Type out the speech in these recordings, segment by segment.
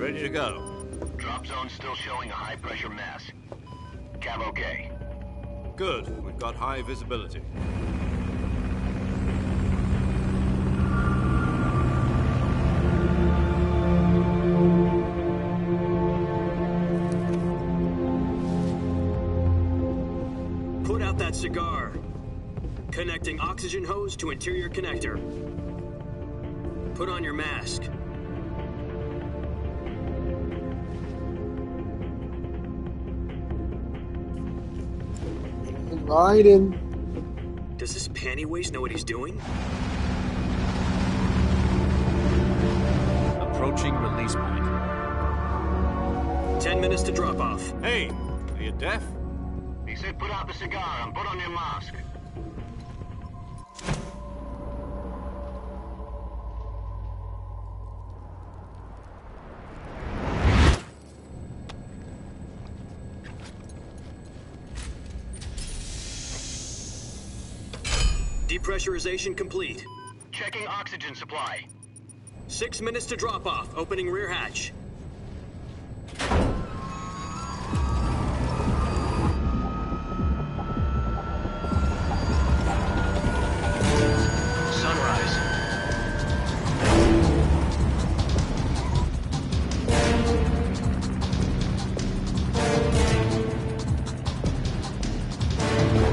Ready to go. Drop zone still showing a high-pressure mass. Cav okay. Good. We've got high visibility. Put out that cigar. Connecting oxygen hose to interior connector. Put on your mask. Biden. Does this panty waste know what he's doing? Approaching release point. 10 minutes to drop off. Hey, are you deaf? He said put out the cigar and put on your mask. Depressurization complete. Checking oxygen supply. 6 minutes to drop off. Opening rear hatch. Sunrise.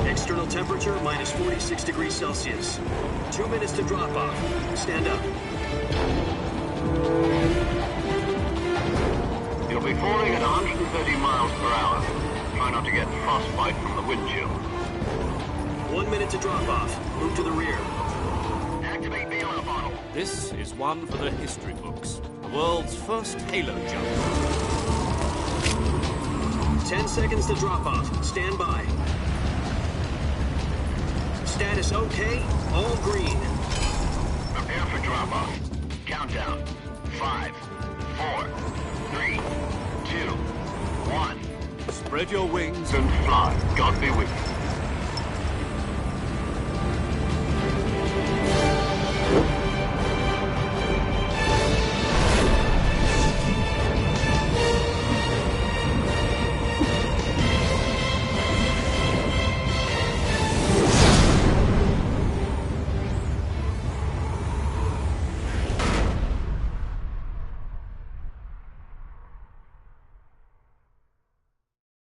External temperature minus 46 degrees Celsius. 2 minutes to drop off. Stand up. You'll be falling at 130 miles per hour. Try not to get frostbite from the wind chill. 1 minute to drop off. Move to the rear. Activate bailout bottle. This is one for the history books. The world's first halo jump. 10 seconds to drop off. Stand by. Status okay. All green. Prepare for drop-off. Countdown. 5, 4, 3, 2, 1. Spread your wings And fly. God be with you.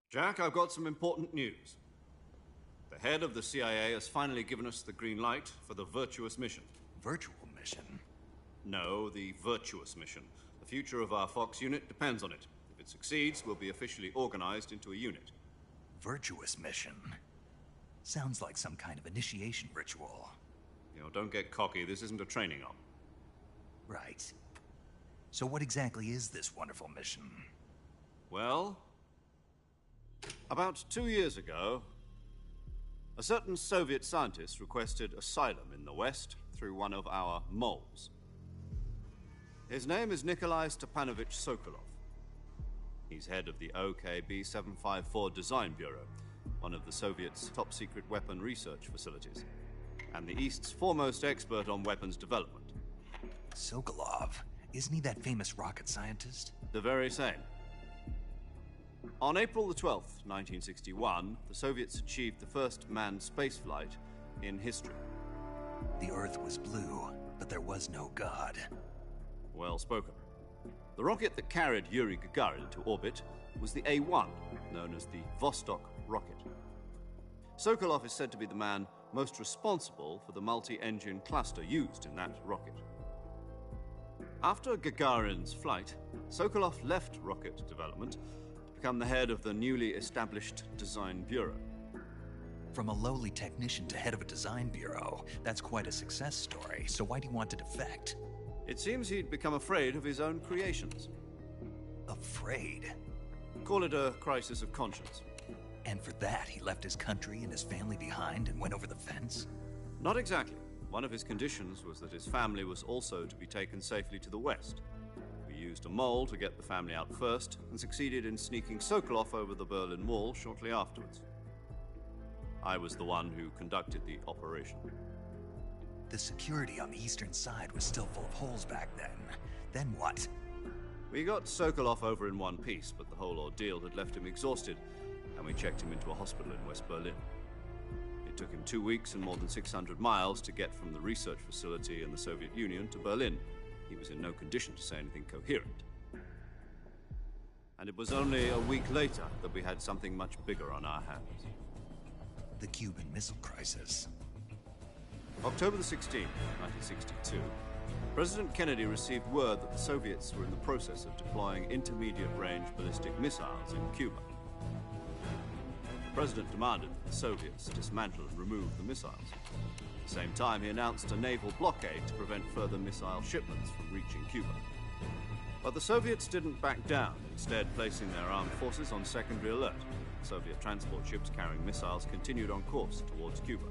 Jack, I've got some important news. The head of the CIA has finally given us the green light for the virtuous mission. Virtual mission? No, the virtuous mission. The future of our Fox unit depends on it. If it succeeds, we'll be officially organized into a unit. Virtuous mission? Sounds like some kind of initiation ritual. You know, don't get cocky. This isn't a training op. Right. So what exactly is this wonderful mission? Well, about 2 years ago, a certain Soviet scientist requested asylum in the West through one of our moles. His name is Nikolai Stepanovich Sokolov. He's head of the OKB 754 Design Bureau, one of the Soviets' top-secret weapon research facilities, and the East's foremost expert on weapons development. Sokolov? Isn't he that famous rocket scientist? The very same. On April the 12th, 1961, the Soviets achieved the first manned spaceflight in history. The Earth was blue, but there was no God. Well spoken. The rocket that carried Yuri Gagarin to orbit was the A-1, known as the Vostok rocket. Sokolov is said to be the man most responsible for the multi-engine cluster used in that rocket. After Gagarin's flight, Sokolov left rocket development to become the head of the newly established Design Bureau. From a lowly technician to head of a design bureau, that's quite a success story, so why'd he want to defect? It seems he'd become afraid of his own creations. Afraid? Call it a crisis of conscience. And for that, he left his country and his family behind and went over the fence? Not exactly. One of his conditions was that his family was also to be taken safely to the West. We used a mole to get the family out first, and succeeded in sneaking Sokolov over the Berlin Wall shortly afterwards. I was the one who conducted the operation. The security on the eastern side was still full of holes back then. Then what? We got Sokolov over in one piece, but the whole ordeal had left him exhausted, and we checked him into a hospital in West Berlin. It took him 2 weeks and more than 600 miles to get from the research facility in the Soviet Union to Berlin. He was in no condition to say anything coherent. And it was only a week later that we had something much bigger on our hands. The Cuban Missile Crisis. October the 16th, 1962, President Kennedy received word that the Soviets were in the process of deploying intermediate-range ballistic missiles in Cuba. The President demanded that the Soviets dismantle and remove the missiles. At the same time, he announced a naval blockade to prevent further missile shipments from reaching Cuba. But the Soviets didn't back down, instead placing their armed forces on secondary alert. Soviet transport ships carrying missiles continued on course towards Cuba.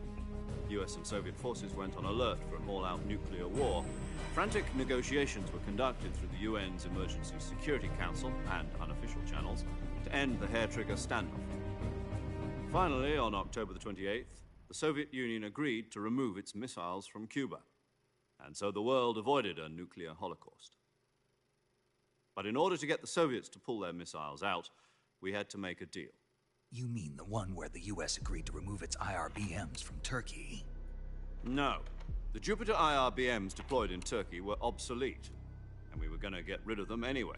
US and Soviet forces went on alert for an all-out nuclear war. Frantic negotiations were conducted through the UN's Emergency Security Council and unofficial channels to end the hair-trigger standoff. Finally, on October the 28th, the Soviet Union agreed to remove its missiles from Cuba, and so the world avoided a nuclear holocaust. But in order to get the Soviets to pull their missiles out, we had to make a deal. You mean the one where the US agreed to remove its IRBMs from Turkey? No. The Jupiter IRBMs deployed in Turkey were obsolete, and we were going to get rid of them anyway.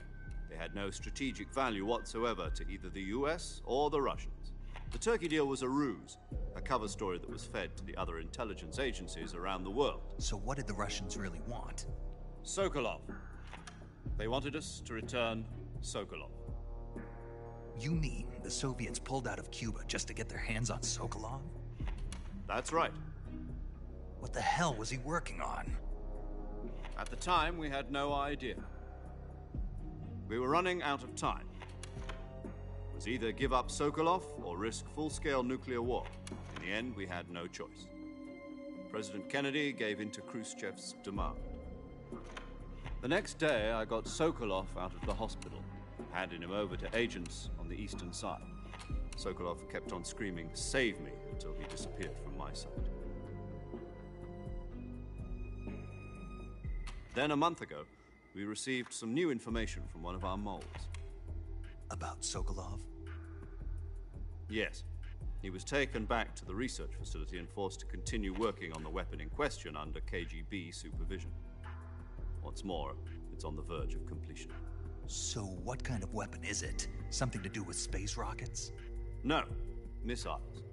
They had no strategic value whatsoever to either the US or the Russians. The Turkey deal was a ruse, a cover story that was fed to the other intelligence agencies around the world. So what did the Russians really want? Sokolov. They wanted us to return Sokolov. You mean the Soviets pulled out of Cuba just to get their hands on Sokolov? That's right. What the hell was he working on? At the time, we had no idea. We were running out of time. It was either give up Sokolov or risk full-scale nuclear war. In the end, we had no choice. President Kennedy gave in to Khrushchev's demand. The next day, I got Sokolov out of the hospital, handing him over to agents on the eastern side. Sokolov kept on screaming, "Save me," until he disappeared from my sight. Then, a month ago, we received some new information from one of our moles. About Sokolov? Yes. He was taken back to the research facility and forced to continue working on the weapon in question under KGB supervision. What's more, it's on the verge of completion. So what kind of weapon is it? Something to do with space rockets? No, missiles.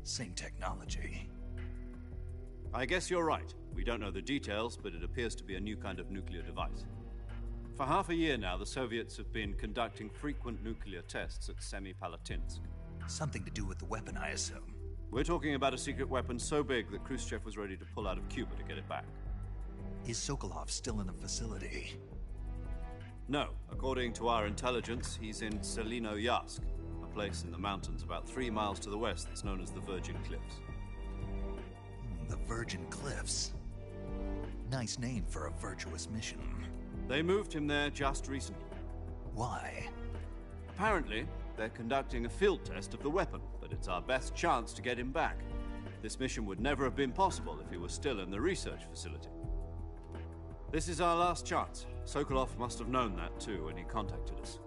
Same technology. I guess you're right. We don't know the details, but it appears to be a new kind of nuclear device. For half a year now, the Soviets have been conducting frequent nuclear tests at Semipalatinsk. Something to do with the weapon, I assume. We're talking about a secret weapon so big that Khrushchev was ready to pull out of Cuba to get it back. Is Sokolov still in the facility? No. According to our intelligence, he's in Selino-Yarsk, a place in the mountains about 3 miles to the west that's known as the Virgin Cliffs. The Virgin Cliffs. Nice name for a virtuous mission. They moved him there just recently. Why? Apparently, they're conducting a field test of the weapon, but it's our best chance to get him back. This mission would never have been possible if he was still in the research facility. This is our last chance. Sokolov must have known that too when he contacted us.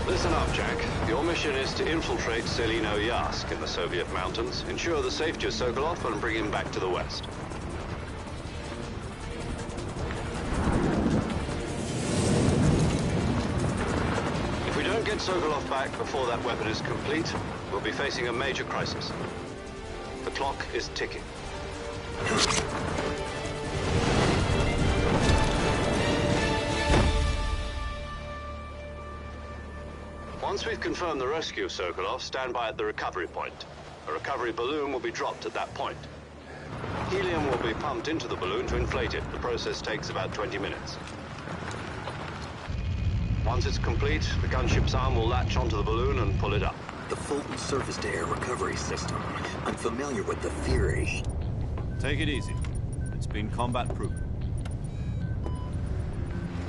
Listen up, Jack. Your mission is to infiltrate Selino-Yarsk in the Soviet mountains, ensure the safety of Sokolov, and bring him back to the West. If we don't get Sokolov back before that weapon is complete, we'll be facing a major crisis. The clock is ticking. Once we've confirmed the rescue of Sokolov, stand by at the recovery point. A recovery balloon will be dropped at that point. Helium will be pumped into the balloon to inflate it. The process takes about 20 minutes. Once it's complete, the gunship's arm will latch onto the balloon and pull it up. The Fulton surface-to-air recovery system. I'm familiar with the theory. Take it easy. It's been combat-proven.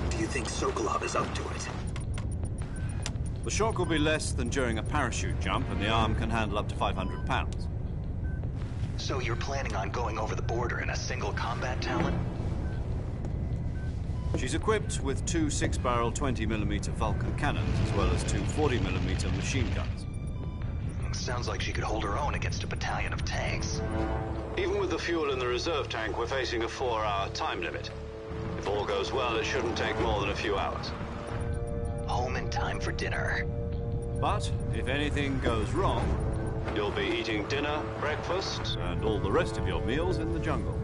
Do you think Sokolov is up to it? The shock will be less than during a parachute jump, and the arm can handle up to 500 pounds. So you're planning on going over the border in a single combat talon? She's equipped with two 6-barrel 20mm Vulcan cannons, as well as two 40mm machine guns. Sounds like she could hold her own against a battalion of tanks. Even with the fuel in the reserve tank, we're facing a 4-hour time limit. If all goes well, it shouldn't take more than a few hours. Home in time for dinner. But if anything goes wrong, You'll be eating dinner, breakfast, and all the rest of your meals in the jungle.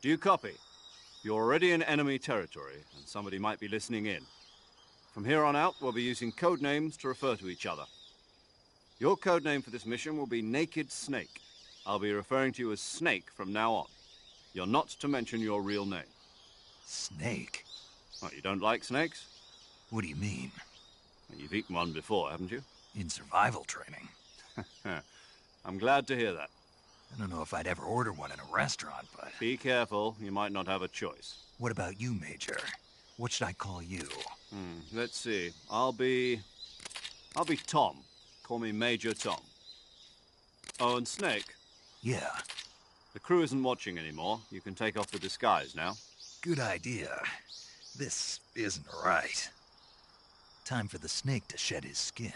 Do you copy? You're already in enemy territory, and somebody might be listening in. From here on out, we'll be using code names to refer to each other. Your code name for this mission will be Naked Snake. I'll be referring to you as Snake from now on. You're not to mention your real name. Snake? What, you don't like snakes? What do you mean? Well, you've eaten one before, haven't you? In survival training. I'm glad to hear that. I don't know if I'd ever order one in a restaurant, but... Be careful, you might not have a choice. What about you, Major? What should I call you? Let's see. I'll be Tom. Call me Major Tom. Oh, and Snake. Yeah. The crew isn't watching anymore. You can take off the disguise now. Good idea. This isn't right. Time for the snake to shed his skin.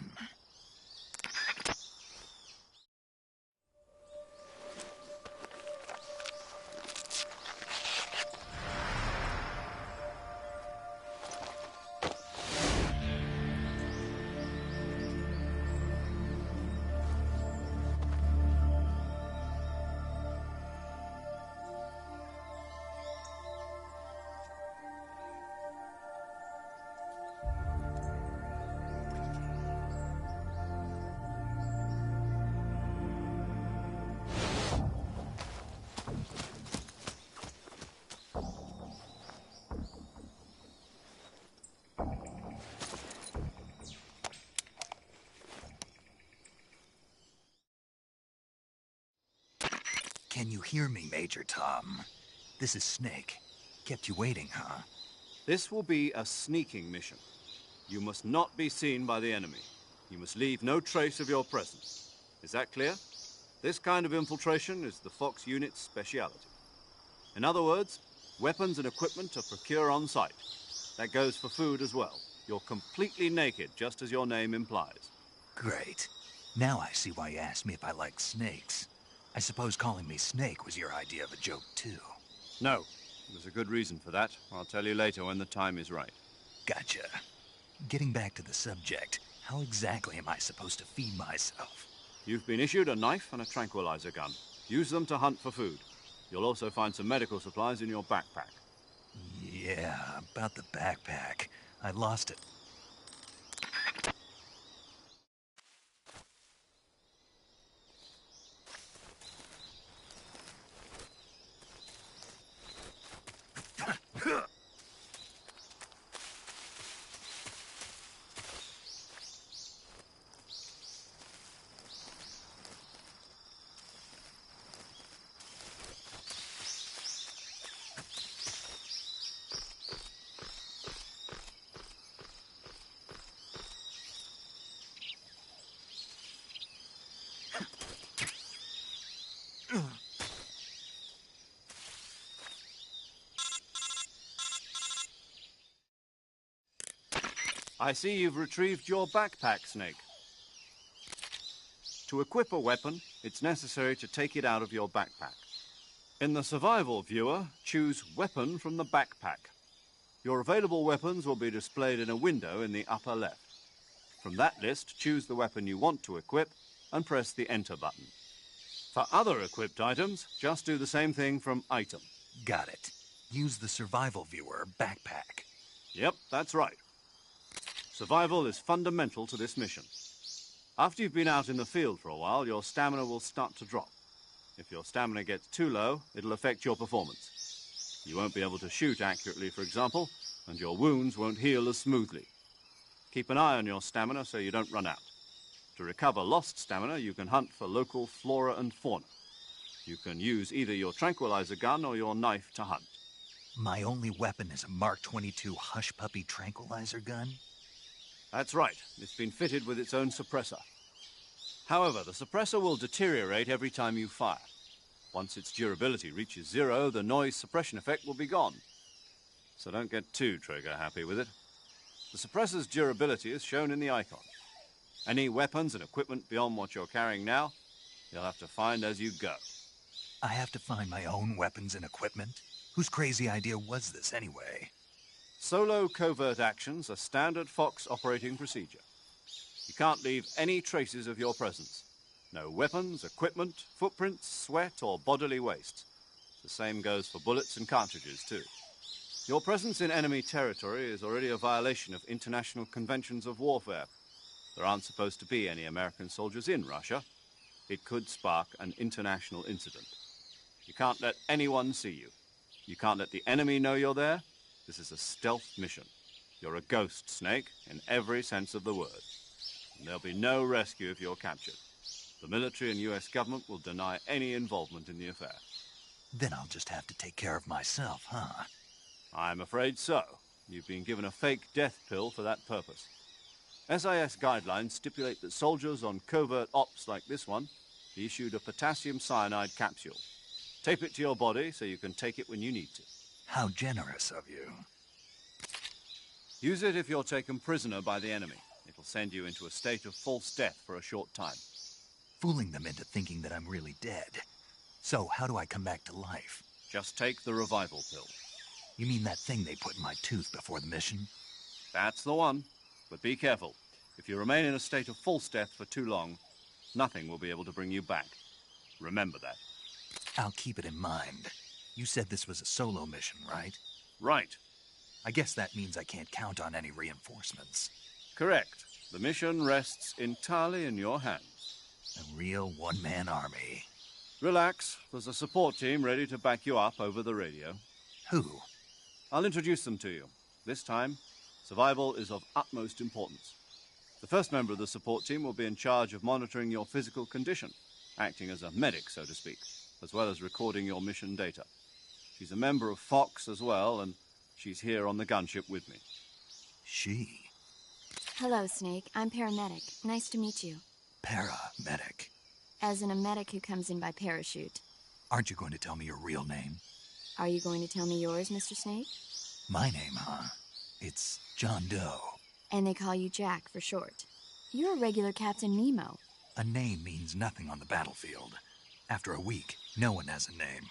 Can you hear me, Major Tom? This is Snake. Kept you waiting, huh? This will be a sneaking mission. You must not be seen by the enemy. You must leave no trace of your presence. Is that clear? This kind of infiltration is the Fox unit's speciality. In other words, weapons and equipment are procured on site. That goes for food as well. You're completely naked, just as your name implies. Great. Now I see why you asked me if I like snakes. I suppose calling me Snake was your idea of a joke, too. No, there's a good reason for that. I'll tell you later when the time is right. Gotcha. Getting back to the subject, how exactly am I supposed to feed myself? You've been issued a knife and a tranquilizer gun. Use them to hunt for food. You'll also find some medical supplies in your backpack. Yeah, about the backpack. I lost it. I see you've retrieved your backpack, Snake. To equip a weapon, it's necessary to take it out of your backpack. In the survival viewer, choose Weapon from the backpack. Your available weapons will be displayed in a window in the upper left. From that list, choose the weapon you want to equip and press the Enter button. For other equipped items, just do the same thing from Item. Got it. Use the survival viewer backpack. Yep, that's right. Survival is fundamental to this mission. After you've been out in the field for a while, your stamina will start to drop. If your stamina gets too low, it'll affect your performance. You won't be able to shoot accurately, for example, and your wounds won't heal as smoothly. Keep an eye on your stamina so you don't run out. To recover lost stamina, you can hunt for local flora and fauna. You can use either your tranquilizer gun or your knife to hunt. My only weapon is a Mark 22 Hush Puppy tranquilizer gun? That's right. It's been fitted with its own suppressor. However, the suppressor will deteriorate every time you fire. Once its durability reaches 0, the noise suppression effect will be gone. So don't get too trigger-happy with it. The suppressor's durability is shown in the icon. Any weapons and equipment beyond what you're carrying now, you'll have to find as you go. I have to find my own weapons and equipment? Whose crazy idea was this, anyway? Solo covert actions are standard Fox operating procedure. You can't leave any traces of your presence. No weapons, equipment, footprints, sweat, or bodily waste. The same goes for bullets and cartridges, too. Your presence in enemy territory is already a violation of international conventions of warfare. There aren't supposed to be any American soldiers in Russia. It could spark an international incident. You can't let anyone see you. You can't let the enemy know you're there. This is a stealth mission. You're a ghost, Snake, in every sense of the word. And there'll be no rescue if you're captured. The military and US government will deny any involvement in the affair. Then I'll just have to take care of myself, huh? I'm afraid so. You've been given a fake death pill for that purpose. SIS guidelines stipulate that soldiers on covert ops like this one be issued a potassium cyanide capsule. Tape it to your body so you can take it when you need to. How generous of you. Use it if you're taken prisoner by the enemy. It'll send you into a state of false death for a short time. Fooling them into thinking that I'm really dead. So, how do I come back to life? Just take the revival pill. You mean that thing they put in my tooth before the mission? That's the one. But be careful. If you remain in a state of false death for too long, nothing will be able to bring you back. Remember that. I'll keep it in mind. You said this was a solo mission, right? Right. I guess that means I can't count on any reinforcements. Correct. The mission rests entirely in your hands. A real one-man army. Relax. There's a support team ready to back you up over the radio. Who? I'll introduce them to you. This time, survival is of utmost importance. The first member of the support team will be in charge of monitoring your physical condition, acting as a medic, so to speak, as well as recording your mission data. She's a member of Fox as well, and she's here on the gunship with me. She? Hello, Snake. I'm paramedic. Nice to meet you. Paramedic. As in a medic who comes in by parachute. Aren't you going to tell me your real name? Are you going to tell me yours, Mr. Snake? My name, huh? It's John Doe. And they call you Jack for short. You're a regular Captain Nemo. A name means nothing on the battlefield. After a week, no one has a name.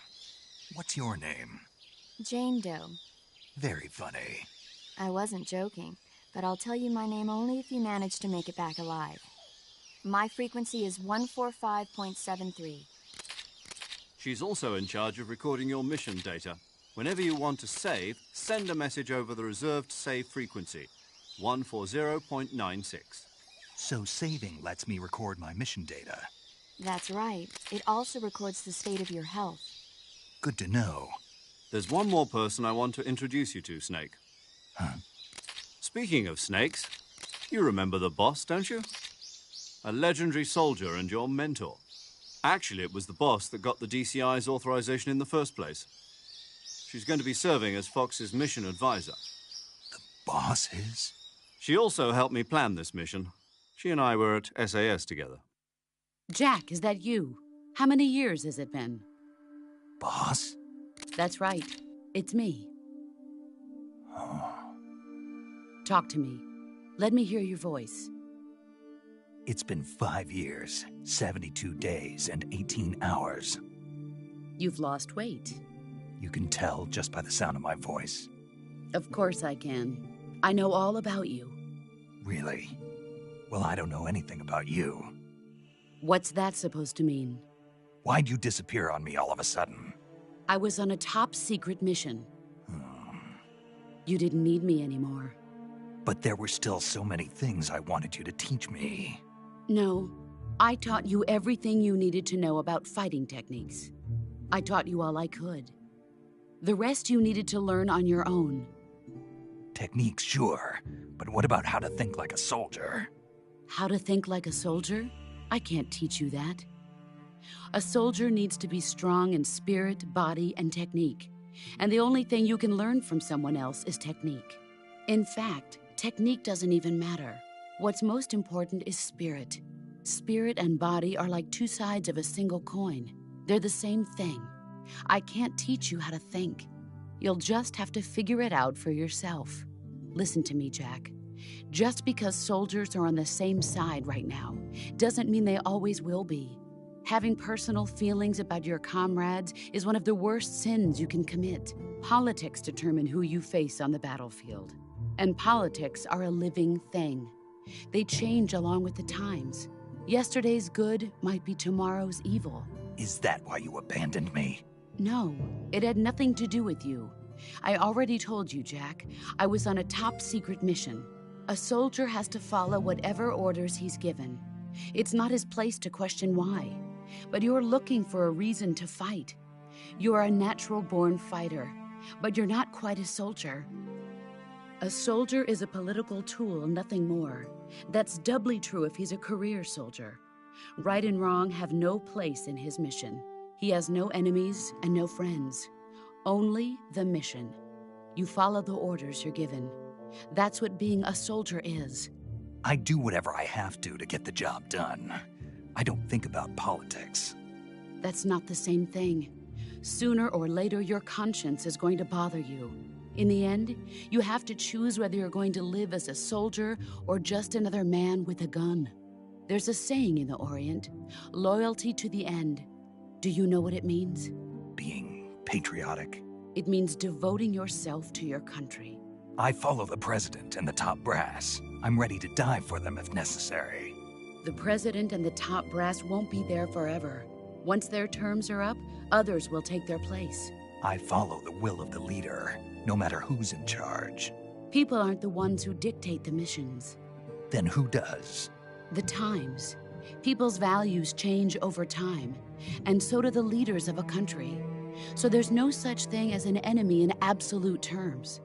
What's your name? Jane Doe. Very funny. I wasn't joking, but I'll tell you my name only if you manage to make it back alive. My frequency is 145.73. She's also in charge of recording your mission data. Whenever you want to save, send a message over the reserved save frequency, 140.96. So saving lets me record my mission data. That's right. It also records the state of your health. Good to know. There's one more person I want to introduce you to, Snake. Huh? Speaking of snakes, you remember the boss, don't you? A legendary soldier and your mentor. Actually, it was the boss that got the DCI's authorization in the first place. She's going to be serving as Fox's mission advisor. The boss is? She also helped me plan this mission. She and I were at SAS together. Jack, is that you? How many years has it been? Boss? That's right. It's me. Oh. Talk to me. Let me hear your voice. It's been 5 years, 72 days, and 18 hours. You've lost weight. You can tell just by the sound of my voice. Of course I can. I know all about you. Really? Well, I don't know anything about you. What's that supposed to mean? Why'd you disappear on me all of a sudden? I was on a top-secret mission. You didn't need me anymore. But there were still so many things I wanted you to teach me. No, I taught you everything you needed to know about fighting techniques. I taught you all I could. The rest you needed to learn on your own. Techniques, sure. But what about how to think like a soldier? How to think like a soldier? I can't teach you that. A soldier needs to be strong in spirit, body, and technique. And the only thing you can learn from someone else is technique. In fact, technique doesn't even matter. What's most important is spirit. Spirit and body are like two sides of a single coin. They're the same thing. I can't teach you how to think. You'll just have to figure it out for yourself. Listen to me, Jack. Just because soldiers are on the same side right now doesn't mean they always will be. Having personal feelings about your comrades is one of the worst sins you can commit. Politics determine who you face on the battlefield. And politics are a living thing. They change along with the times. Yesterday's good might be tomorrow's evil. Is that why you abandoned me? No, it had nothing to do with you. I already told you, Jack. I was on a top-secret mission. A soldier has to follow whatever orders he's given. It's not his place to question why. But you're looking for a reason to fight. You're a natural-born fighter, but you're not quite a soldier. A soldier is a political tool, nothing more. That's doubly true if he's a career soldier. Right and wrong have no place in his mission. He has no enemies and no friends. Only the mission. You follow the orders you're given. That's what being a soldier is. I do whatever I have to get the job done. I don't think about politics. That's not the same thing. Sooner or later, your conscience is going to bother you. In the end, you have to choose whether you're going to live as a soldier or just another man with a gun. There's a saying in the Orient, loyalty to the end. Do you know what it means? Being patriotic. It means devoting yourself to your country. I follow the president and the top brass. I'm ready to die for them if necessary. The president and the top brass won't be there forever. Once their terms are up, others will take their place. I follow the will of the leader, no matter who's in charge. People aren't the ones who dictate the missions. Then who does? The times. People's values change over time, and so do the leaders of a country. So there's no such thing as an enemy in absolute terms.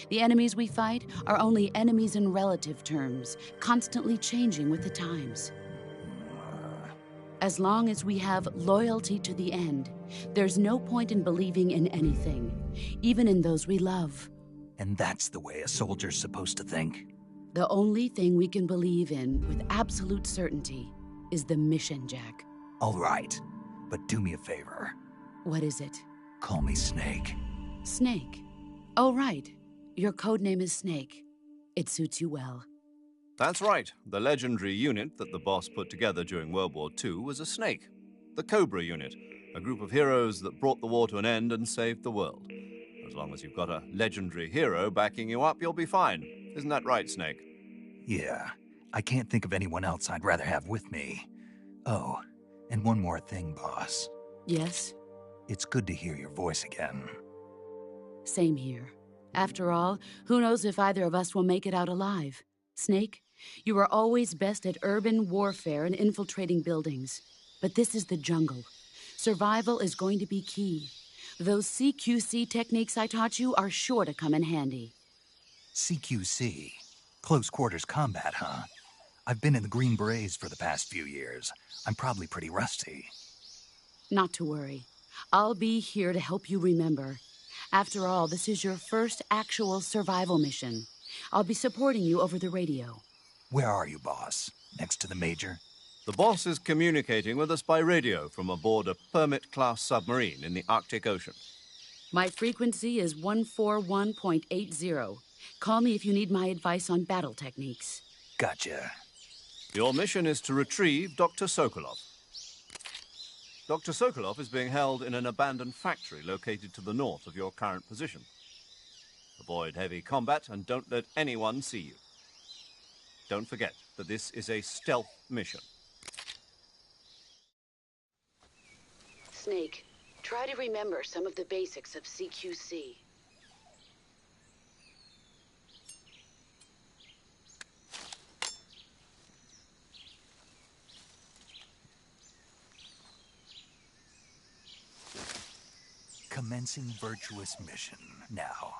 The enemies we fight are only enemies in relative terms, constantly changing with the times. As long as we have loyalty to the end, there's no point in believing in anything, even in those we love. And that's the way a soldier's supposed to think? The only thing we can believe in with absolute certainty is the mission, Jack. All right, but do me a favor. What is it? Call me Snake. Snake. Oh, right. Your code name is Snake. It suits you well. That's right. The legendary unit that the boss put together during World War II was a snake. The Cobra unit, a group of heroes that brought the war to an end and saved the world. As long as you've got a legendary hero backing you up, you'll be fine. Isn't that right, Snake? Yeah, I can't think of anyone else I'd rather have with me. Oh, and one more thing, boss. Yes? It's good to hear your voice again. Same here. After all, who knows if either of us will make it out alive? Snake, you are always best at urban warfare and infiltrating buildings. But this is the jungle. Survival is going to be key. Those CQC techniques I taught you are sure to come in handy. CQC? Close quarters combat, huh? I've been in the Green Berets for the past few years. I'm probably pretty rusty. Not to worry. I'll be here to help you remember. After all, this is your first actual survival mission. I'll be supporting you over the radio. Where are you, boss? Next to the Major? The boss is communicating with us by radio from aboard a Permit-class submarine in the Arctic Ocean. My frequency is 141.80. Call me if you need my advice on battle techniques. Gotcha. Your mission is to retrieve Dr. Sokolov. Dr. Sokolov is being held in an abandoned factory located to the north of your current position. Avoid heavy combat and don't let anyone see you. Don't forget that this is a stealth mission. Snake, try to remember some of the basics of CQC. Commencing virtuous mission now.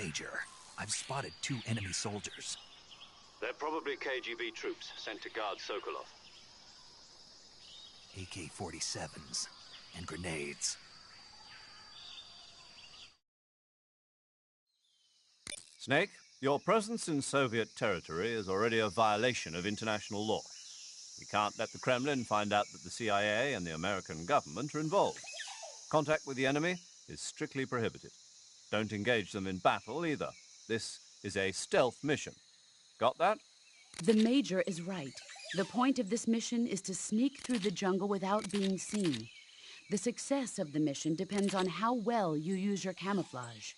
Major, I've spotted 2 enemy soldiers. They're probably KGB troops sent to guard Sokolov. AK-47s and grenades. Snake, your presence in Soviet territory is already a violation of international law. We can't let the Kremlin find out that the CIA and the American government are involved. Contact with the enemy is strictly prohibited. Don't engage them in battle either. This is a stealth mission. Got that? The Major is right. The point of this mission is to sneak through the jungle without being seen. The success of the mission depends on how well you use your camouflage.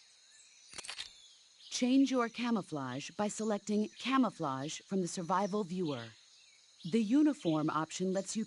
Change your camouflage by selecting Camouflage from the Survival Viewer. The uniform option lets you...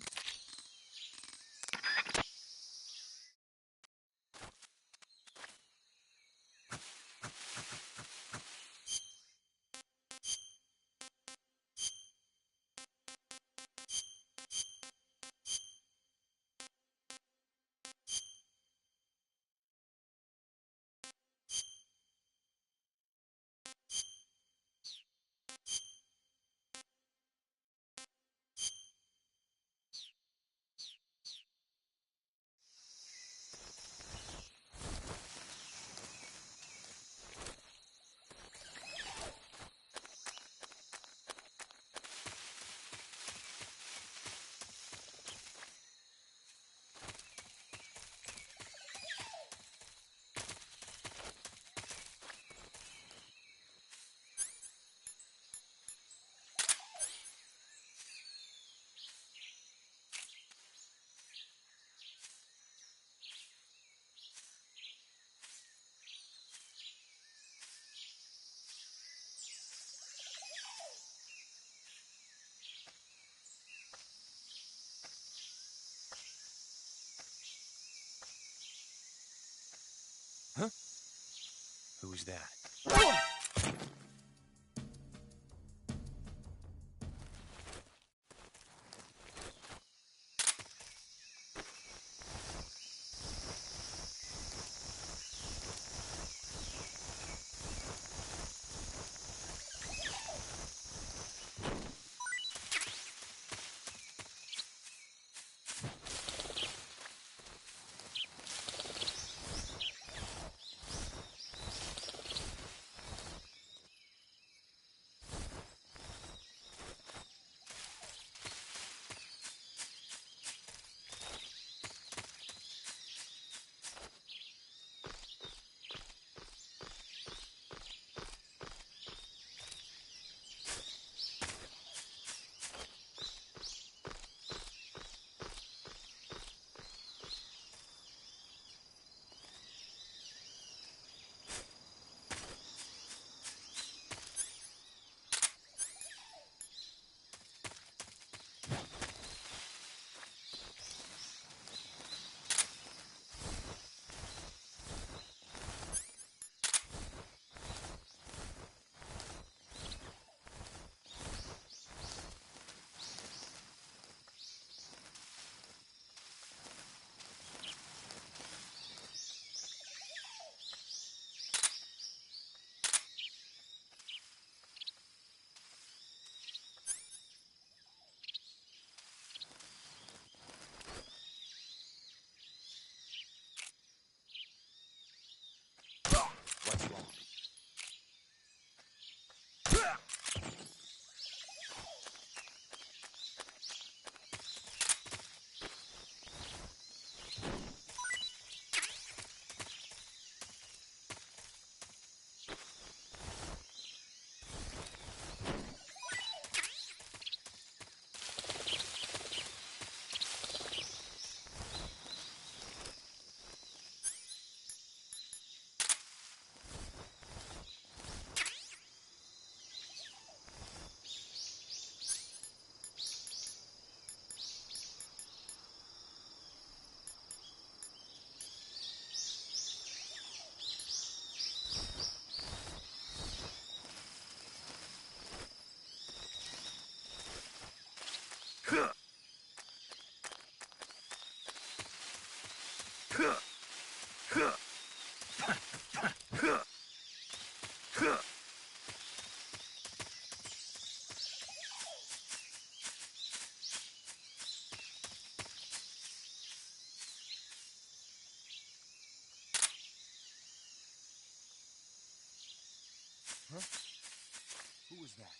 Who's that? Huh? Who was that?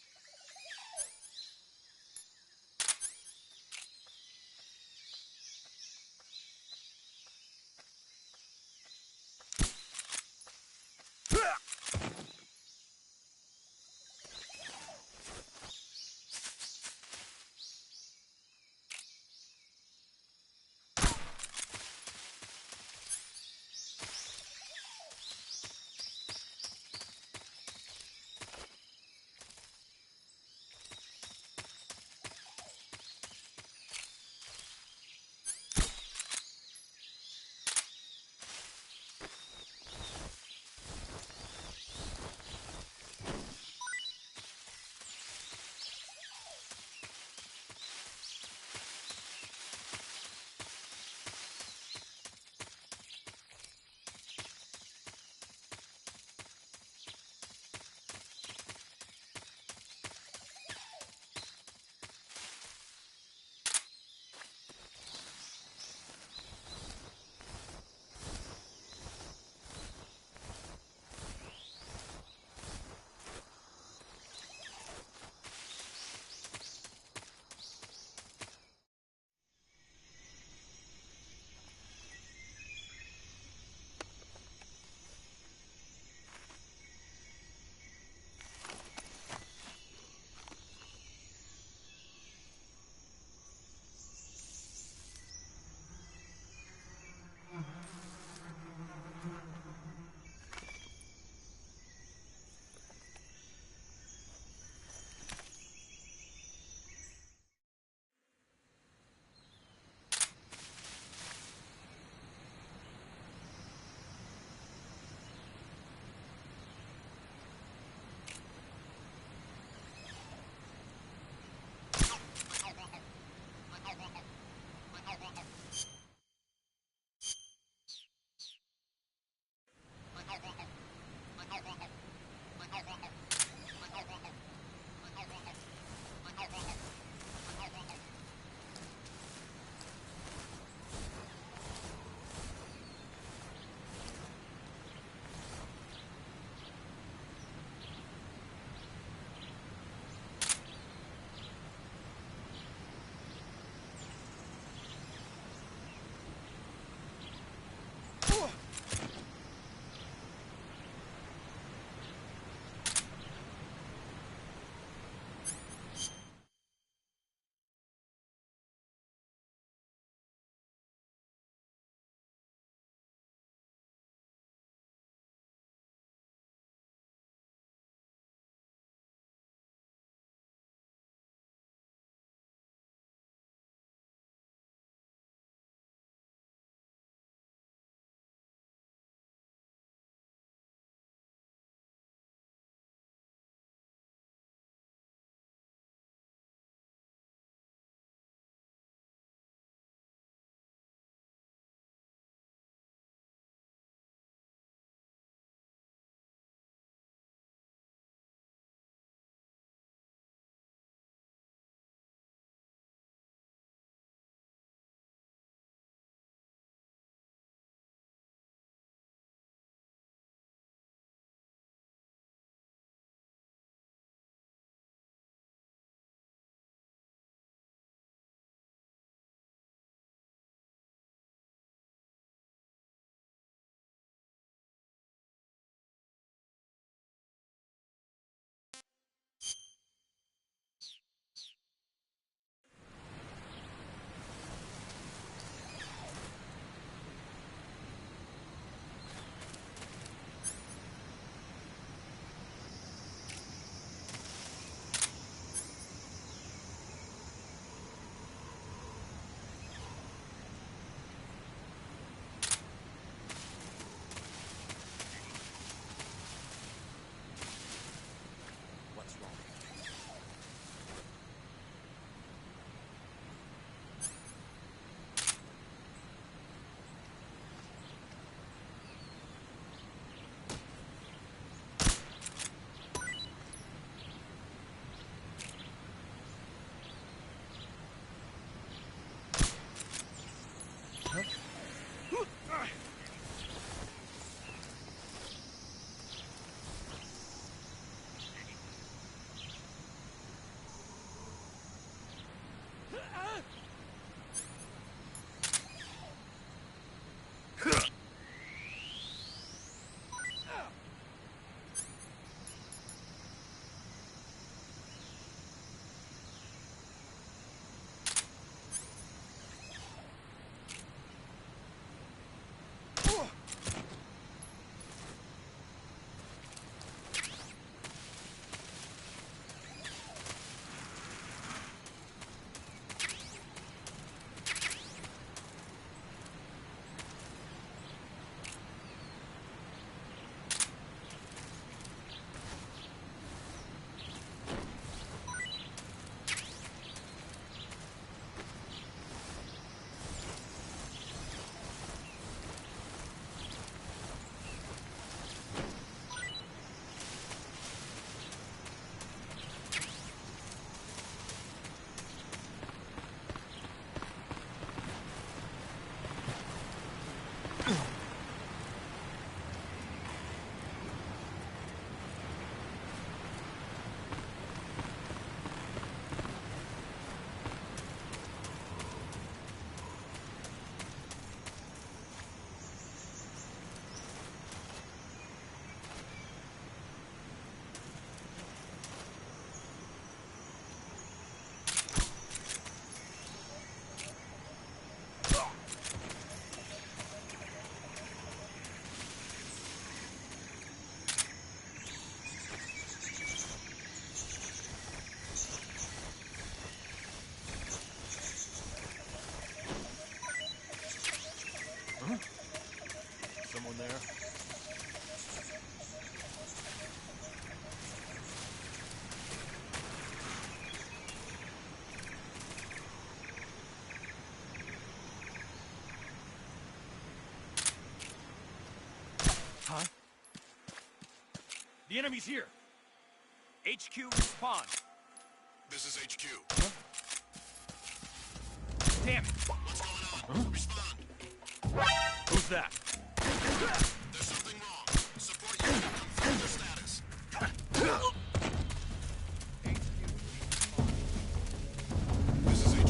The enemy's here. HQ, respond. This is HQ. Damn it. What's going on? Respond. Who's that? There's something wrong. Support unit, confirm your status. This is HQ.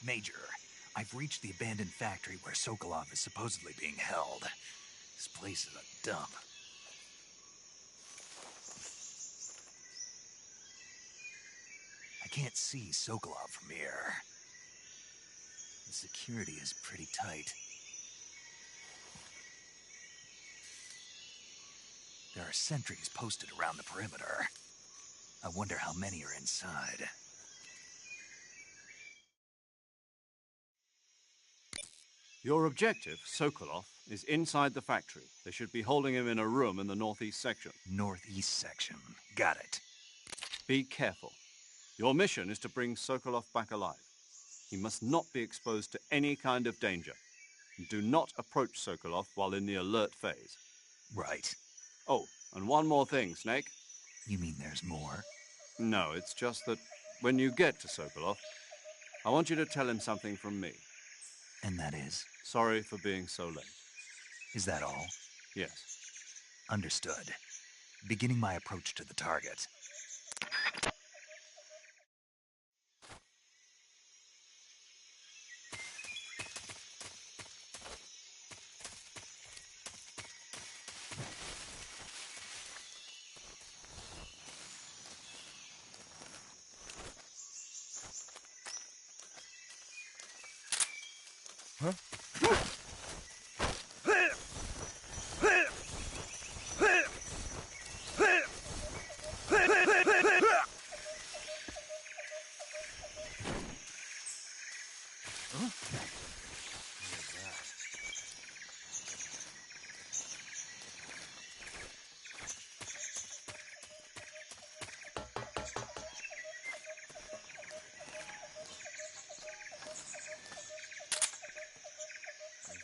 Major, I've reached the abandoned factory where Sokolov is supposedly being held. This place is a dump. I can't see Sokolov from here. The security is pretty tight. There are sentries posted around the perimeter. I wonder how many are inside. Your objective, Sokolov, is inside the factory. They should be holding him in a room in the northeast section. Northeast section. Got it. Be careful. Your mission is to bring Sokolov back alive. He must not be exposed to any kind of danger. Do not approach Sokolov while in the alert phase. Right. Oh, and one more thing, Snake. You mean there's more? No, it's just that when you get to Sokolov, I want you to tell him something from me. And that is? Sorry for being so late. Is that all? Yes. Understood. Beginning my approach to the target.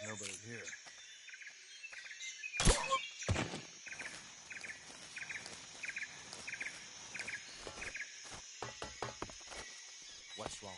Nobody here. What's wrong?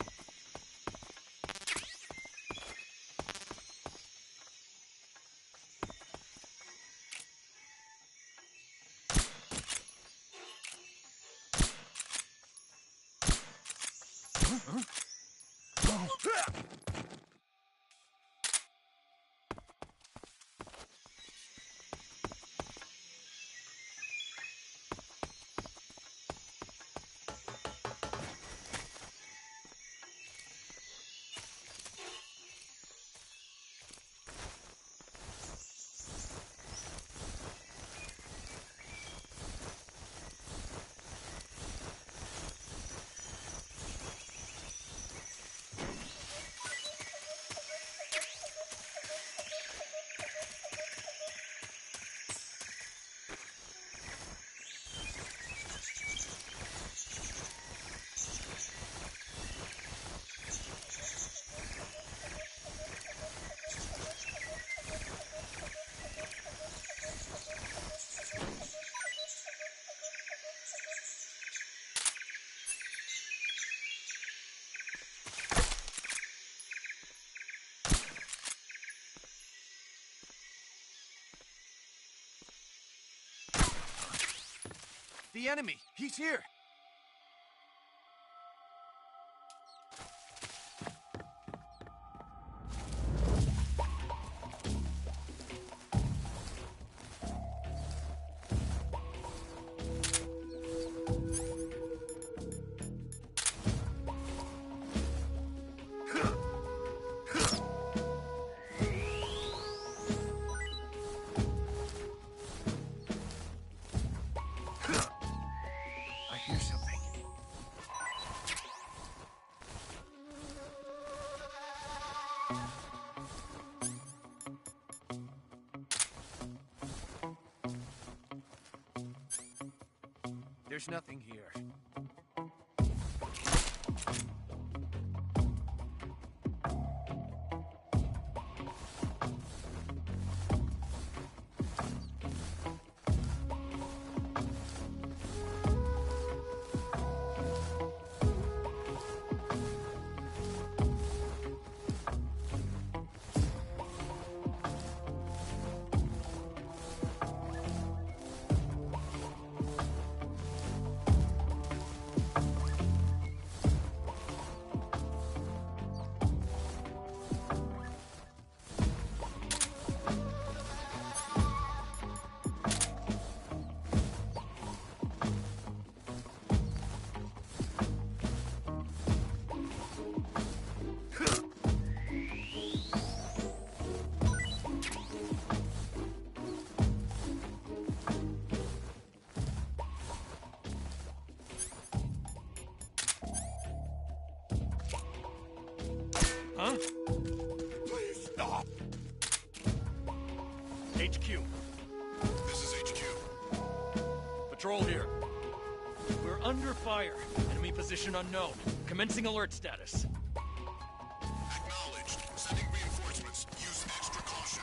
The enemy! He's here! I hear something. There's nothing here. HQ. This is HQ. Patrol here. We're under fire. Enemy position unknown. Commencing alert status. Acknowledged. Sending reinforcements. Use extra caution.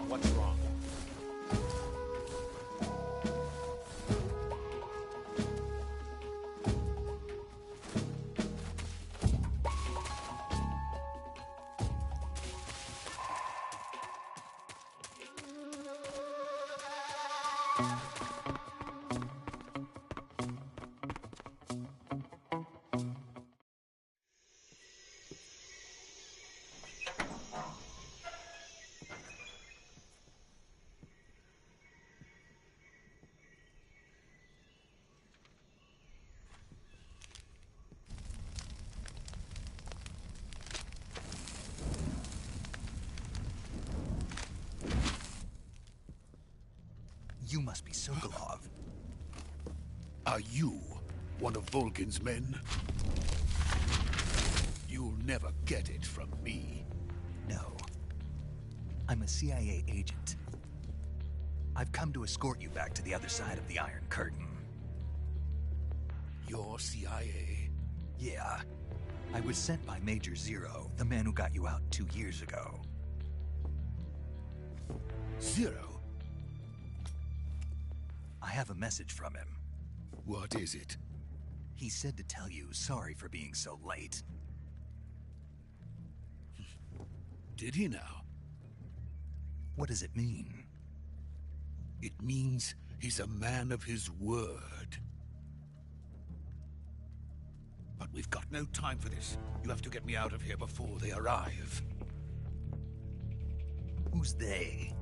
What's wrong? You must be Sokolov. Are you one of Volgin's men? You'll never get it from me. No. I'm a CIA agent. I've come to escort you back to the other side of the Iron Curtain. You're CIA? Yeah. I was sent by Major Zero, the man who got you out 2 years ago. Zero? I have a message from him. What is it? He said to tell you sorry for being so late. Did he now? What does it mean? It means he's a man of his word. But we've got no time for this. You have to get me out of here before they arrive. Who's they?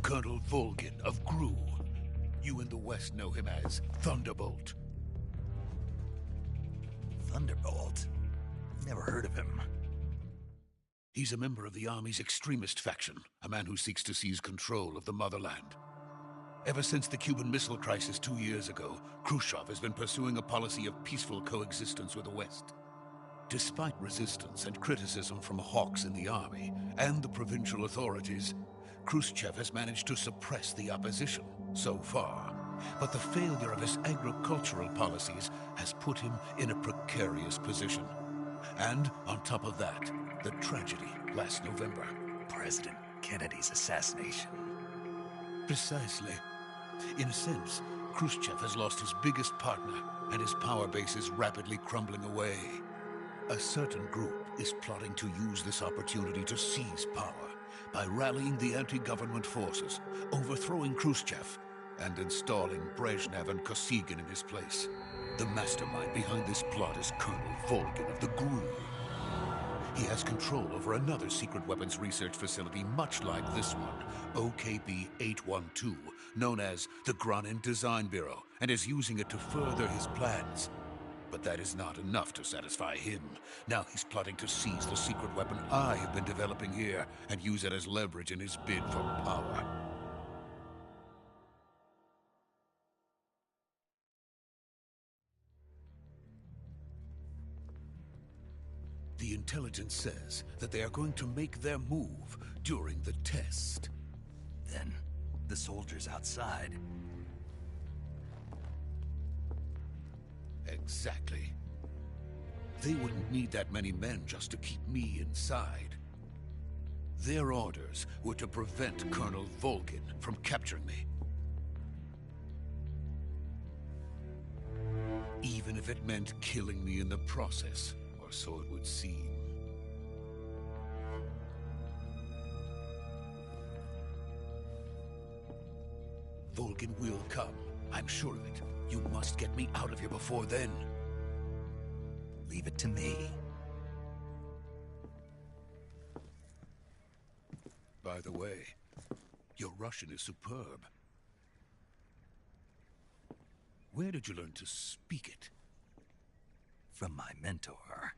Colonel Volgin of GRU. You in the West know him as Thunderbolt. Thunderbolt? Never heard of him. He's a member of the Army's extremist faction, a man who seeks to seize control of the motherland. Ever since the Cuban Missile Crisis 2 years ago, Khrushchev has been pursuing a policy of peaceful coexistence with the West. Despite resistance and criticism from hawks in the Army and the provincial authorities, Khrushchev has managed to suppress the opposition so far. But the failure of his agricultural policies has put him in a precarious position. And on top of that, the tragedy last November. President Kennedy's assassination. Precisely. In a sense, Khrushchev has lost his biggest partner, and his power base is rapidly crumbling away. A certain group is plotting to use this opportunity to seize power by rallying the anti-government forces, overthrowing Khrushchev, and installing Brezhnev and Kosygin in his place. The mastermind behind this plot is Colonel Volgin of the GRU. He has control over another secret weapons research facility much like this one, OKB-812, known as the Granin Design Bureau, and is using it to further his plans. But that is not enough to satisfy him. Now he's plotting to seize the secret weapon I have been developing here and use it as leverage in his bid for power. The intelligence says that they are going to make their move during the test. Then, the soldiers outside. Exactly. They wouldn't need that many men just to keep me inside. Their orders were to prevent Colonel Volgin from capturing me. Even if it meant killing me in the process, or so it would seem. Volgin will come. I'm sure of it. You must get me out of here before then. Leave it to me. By the way, your Russian is superb. Where did you learn to speak it? From my mentor.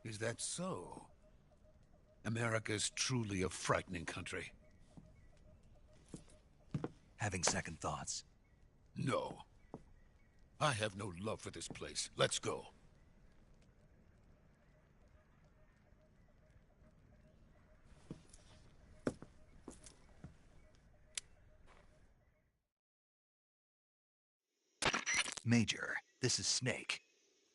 Is that so? America's truly a frightening country. Having second thoughts? No. I have no love for this place. Let's go. Major, this is Snake.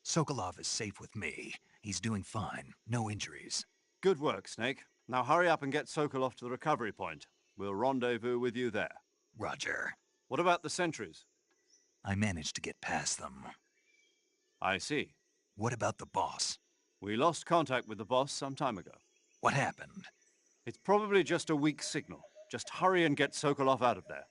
Sokolov is safe with me. He's doing fine. No injuries. Good work, Snake. Now hurry up and get Sokolov to the recovery point. We'll rendezvous with you there. Roger. What about the sentries? I managed to get past them. I see. What about the boss? We lost contact with the boss some time ago. What happened? It's probably just a weak signal. Just hurry and get Sokolov out of there.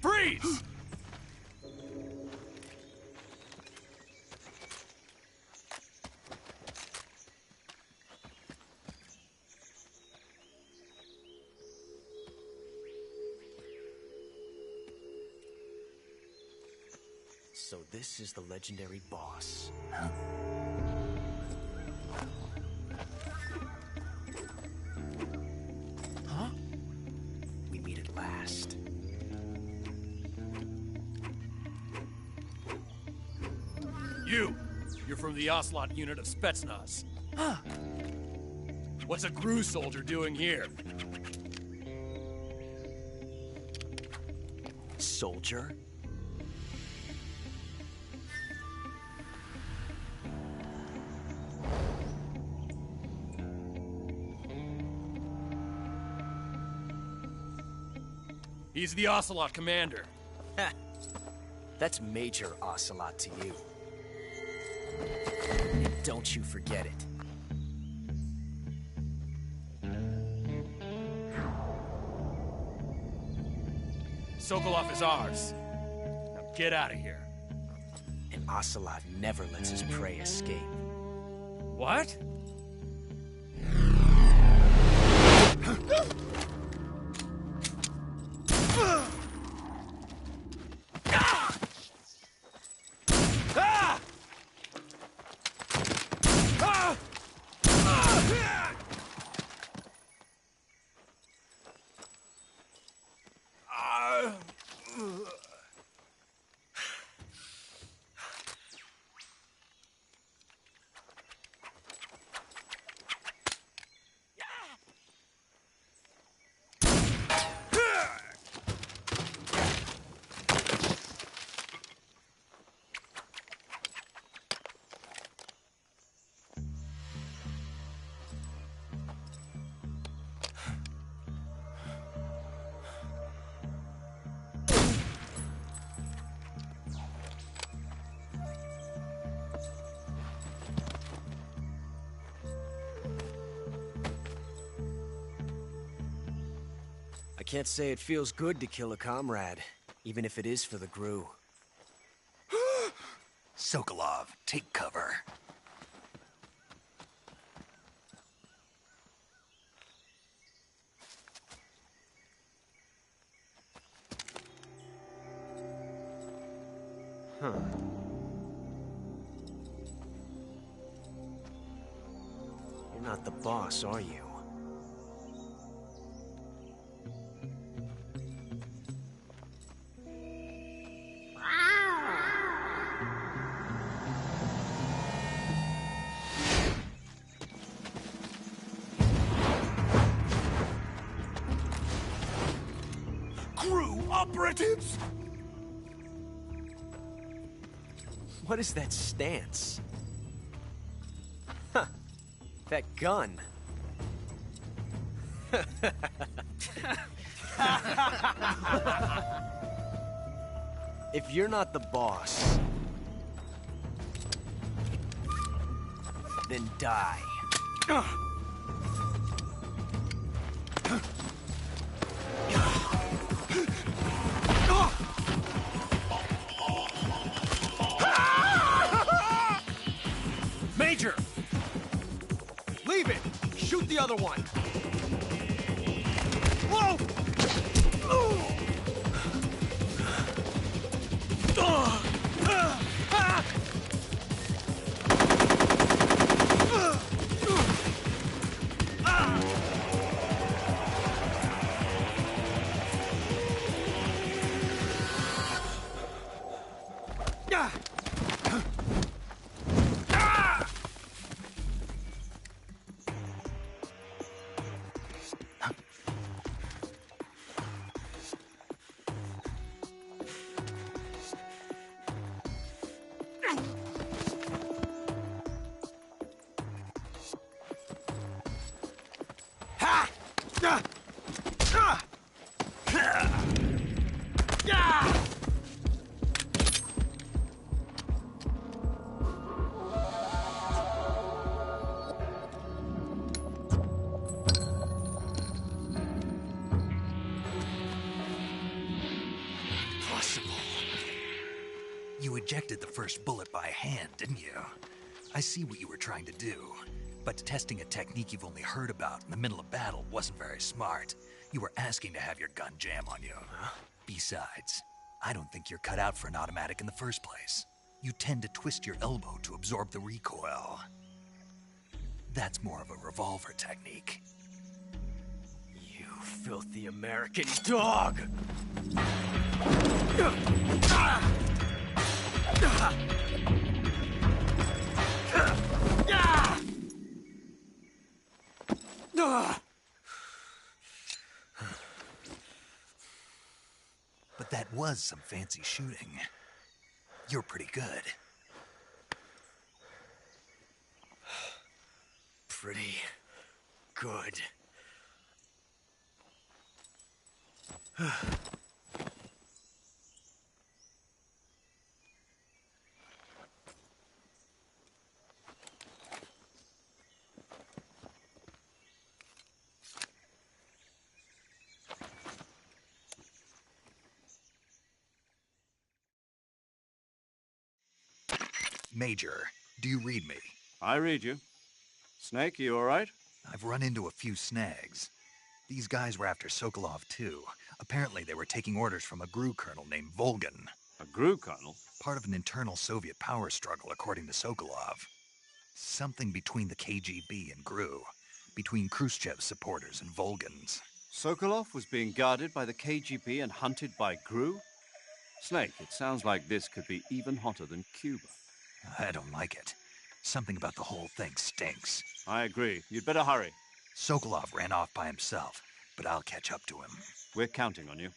Freeze! So this is the legendary boss. Huh? Huh? We meet at last. You're from the Ocelot unit of Spetsnaz. Huh. What's a GRU soldier doing here? Soldier? He's the Ocelot commander. Ha! That's Major Ocelot to you. And don't you forget it. Sokolov is ours. Now get out of here. And Ocelot never lets his prey escape. What? I can't say it feels good to kill a comrade, even if it is for the GRU. Sokolov, take cover. Huh. You're not the boss, are you? GRU operatives! What is that stance? Huh. That gun. If you're not the boss, then die. Major! Leave it! Shoot the other one! Whoa! You ejected the first bullet by hand, didn't you? I see what you were trying to do. But testing a technique you've only heard about in the middle of battle wasn't very smart. You were asking to have your gun jam on you. Besides, I don't think you're cut out for an automatic in the first place. You tend to twist your elbow to absorb the recoil. That's more of a revolver technique. You filthy American dog! But that was some fancy shooting. You're pretty good. Pretty good. Major, do you read me? I read you. Snake, you all right? I've run into a few snags. These guys were after Sokolov, too. Apparently they were taking orders from a GRU colonel named Volgan. A GRU colonel? Part of an internal Soviet power struggle, according to Sokolov. Something between the KGB and GRU. Between Khrushchev's supporters and Volgan's. Sokolov was being guarded by the KGB and hunted by GRU? Snake, it sounds like this could be even hotter than Cuba. I don't like it. Something about the whole thing stinks. I agree. You'd better hurry. Sokolov ran off by himself, but I'll catch up to him. We're counting on you.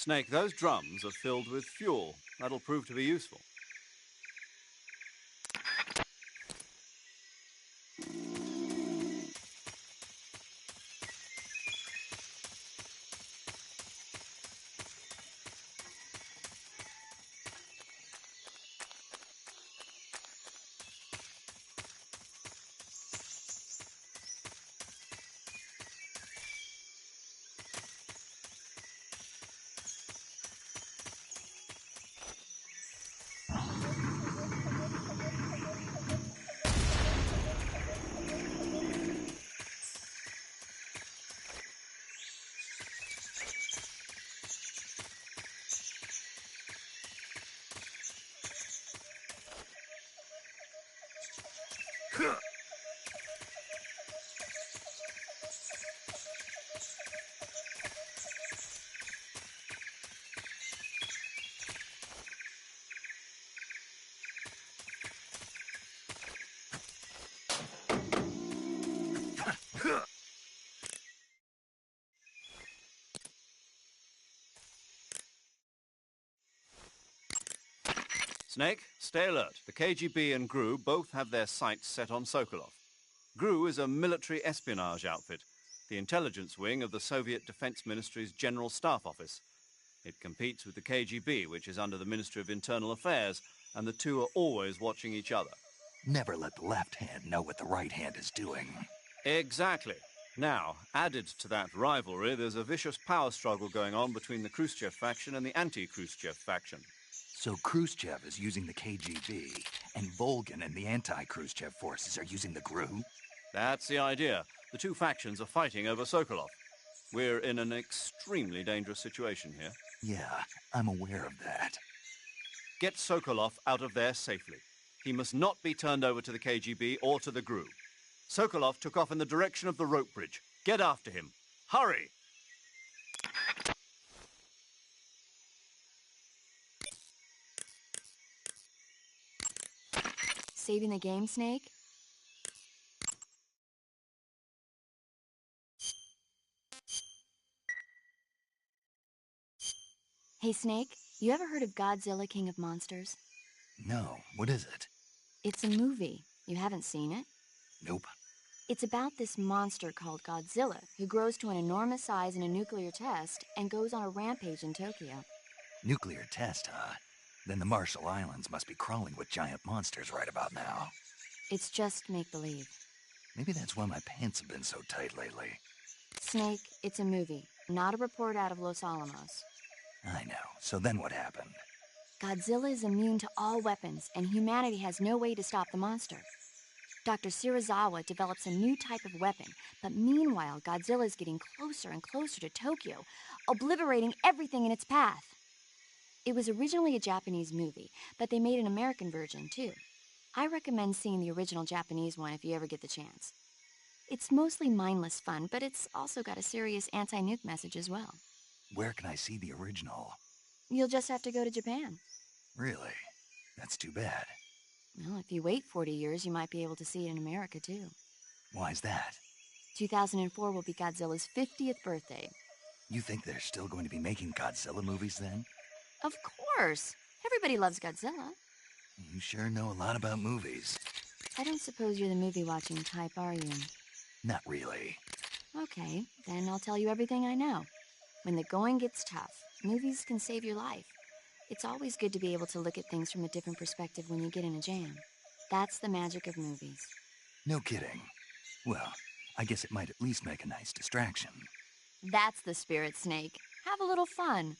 Snake, those drums are filled with fuel. That'll prove to be useful. Snake, stay alert. The KGB and GRU both have their sights set on Sokolov. GRU is a military espionage outfit, the intelligence wing of the Soviet Defense Ministry's General Staff Office. It competes with the KGB, which is under the Ministry of Internal Affairs, and the two are always watching each other. Never let the left hand know what the right hand is doing. Exactly. Now, added to that rivalry, there's a vicious power struggle going on between the Khrushchev faction and the anti-Khrushchev faction. So Khrushchev is using the KGB, and Volgin and the anti-Khrushchev forces are using the GRU? That's the idea. The two factions are fighting over Sokolov. We're in an extremely dangerous situation here. Yeah, I'm aware of that. Get Sokolov out of there safely. He must not be turned over to the KGB or to the GRU. Sokolov took off in the direction of the rope bridge. Get after him. Hurry! Saving the game, Snake? Hey, Snake, you ever heard of Godzilla, King of Monsters? No, what is it? It's a movie. You haven't seen it? Nope. It's about this monster called Godzilla, who grows to an enormous size in a nuclear test and goes on a rampage in Tokyo. Nuclear test, huh? Then the Marshall Islands must be crawling with giant monsters right about now. It's just make-believe. Maybe that's why my pants have been so tight lately. Snake, it's a movie, not a report out of Los Alamos. I know. So then what happened? Godzilla is immune to all weapons, and humanity has no way to stop the monster. Dr. Shirazawa develops a new type of weapon, but meanwhile, Godzilla is getting closer and closer to Tokyo, obliterating everything in its path. It was originally a Japanese movie, but they made an American version, too. I recommend seeing the original Japanese one if you ever get the chance. It's mostly mindless fun, but it's also got a serious anti-nuke message as well. Where can I see the original? You'll just have to go to Japan. Really? That's too bad. Well, if you wait 40 years, you might be able to see it in America, too. Why's that? 2004 will be Godzilla's 50th birthday. You think they're still going to be making Godzilla movies then? Of course! Everybody loves Godzilla. You sure know a lot about movies. I don't suppose you're the movie-watching type, are you? Not really. Okay, then I'll tell you everything I know. When the going gets tough, movies can save your life. It's always good to be able to look at things from a different perspective when you get in a jam. That's the magic of movies. No kidding. Well, I guess it might at least make a nice distraction. That's the spirit, Snake. Have a little fun.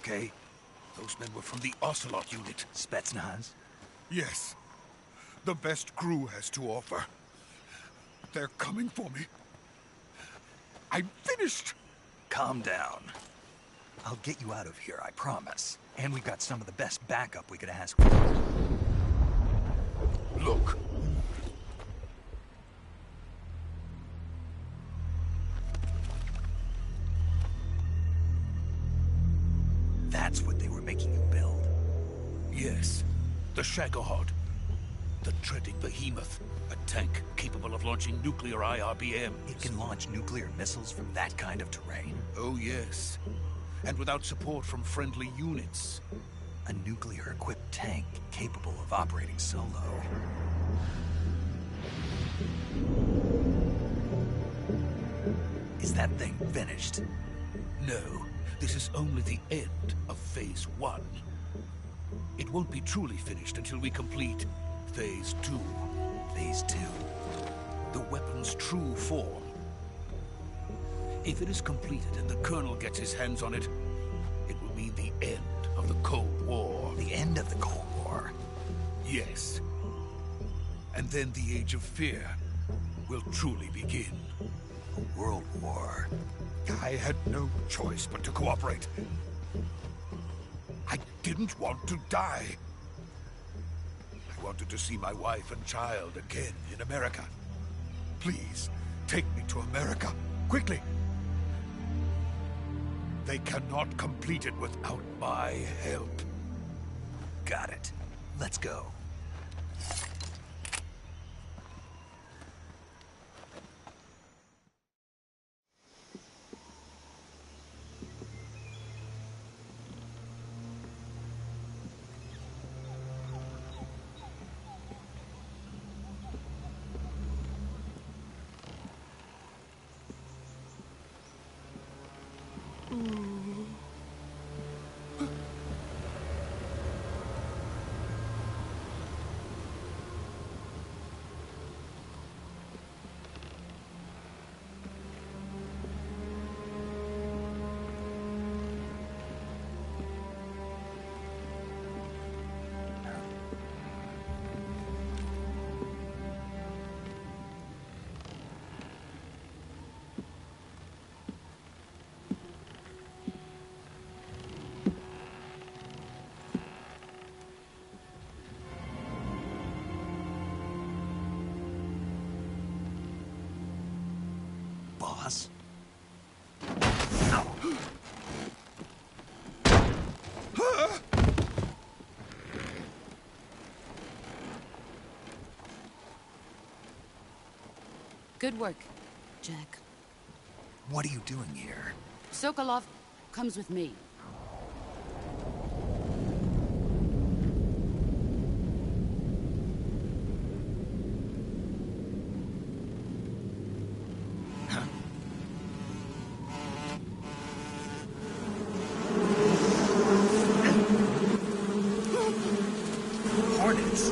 okay? Those men were from the Ocelot unit. Spetsnaz? Yes. The best crew has to offer. They're coming for me. I'm finished! Calm down. I'll get you out of here, I promise. And we've got some of the best backup we could ask for. Look. That's what they were making you build? Yes. The Shagohod. The treading behemoth. A tank capable of launching nuclear IRBMs. It can launch nuclear missiles from that kind of terrain? Oh, yes. And without support from friendly units. A nuclear-equipped tank capable of operating solo. Is that thing finished? No. This is only the end of Phase 1. It won't be truly finished until we complete Phase 2. Phase 2? The weapon's true form. If it is completed and the Colonel gets his hands on it, it will mean the end of the Cold War. The end of the Cold War? Yes. And then the Age of Fear will truly begin. A world war. I had no choice but to cooperate. I didn't want to die. I wanted to see my wife and child again in America. Please, take me to America, quickly. They cannot complete it without my help. Got it. Let's go. Boss? Good work, Jack. What are you doing here? Sokolov comes with me. Hornets?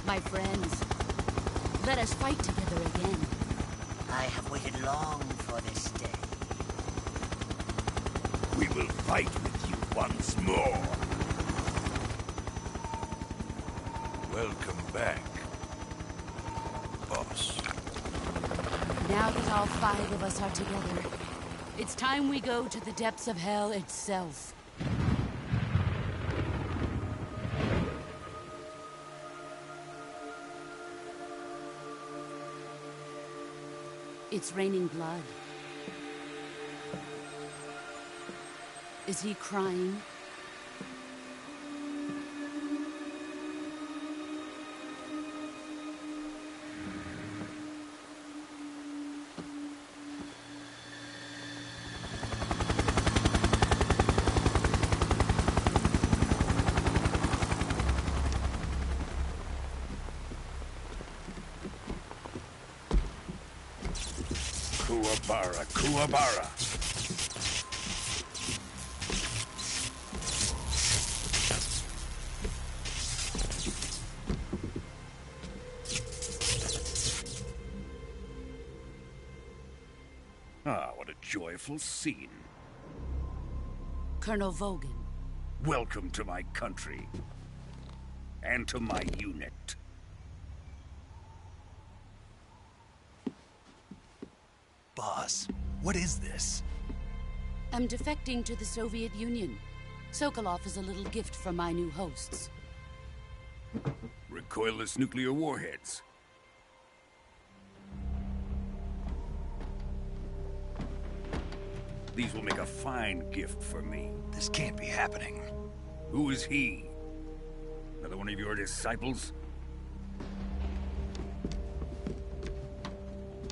My friends, let us fight together again. I have waited long for this day. We will fight with you once more. Welcome back, boss. Now that all 5 of us are together, it's time we go to the depths of hell itself. It's raining blood. Is he crying? Kuwabara, Kuwabara. Ah, what a joyful scene. Colonel Vogan. Welcome to my country. And to my unit. Boss, what is this? I'm defecting to the Soviet Union. Sokolov is a little gift from my new hosts. Recoilless nuclear warheads. These will make a fine gift for me. This can't be happening. Who is he? Another one of your disciples?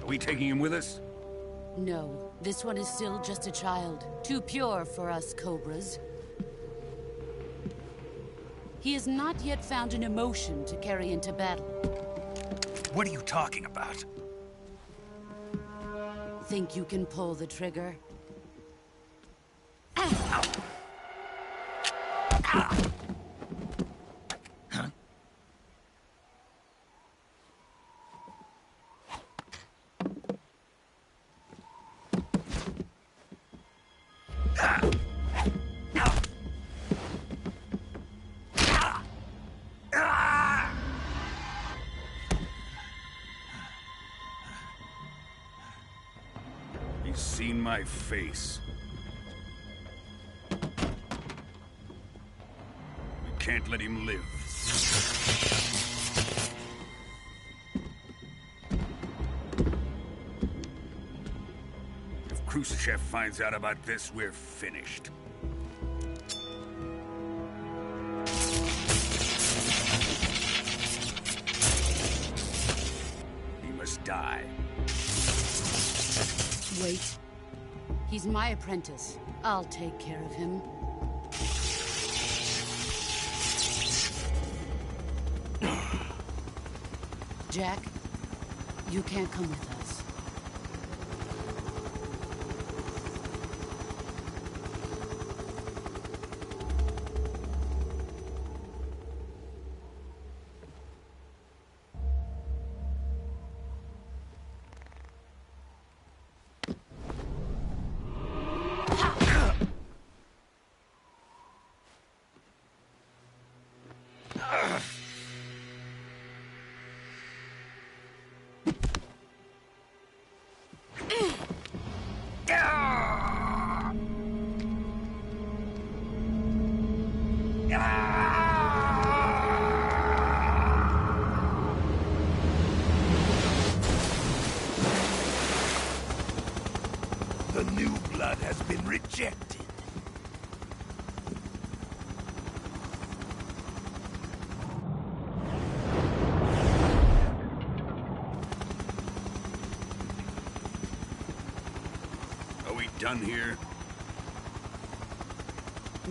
Are we taking him with us? No, this one is still just a child. Too pure for us Cobras. He has not yet found an emotion to carry into battle. What are you talking about? Think you can pull the trigger? He's seen my face. We can't let him live. If Khrushchev finds out about this, we're finished. He must die. Wait. He's my apprentice. I'll take care of him. Jack, you can't come with us. The new blood has been rejected. Are we done here?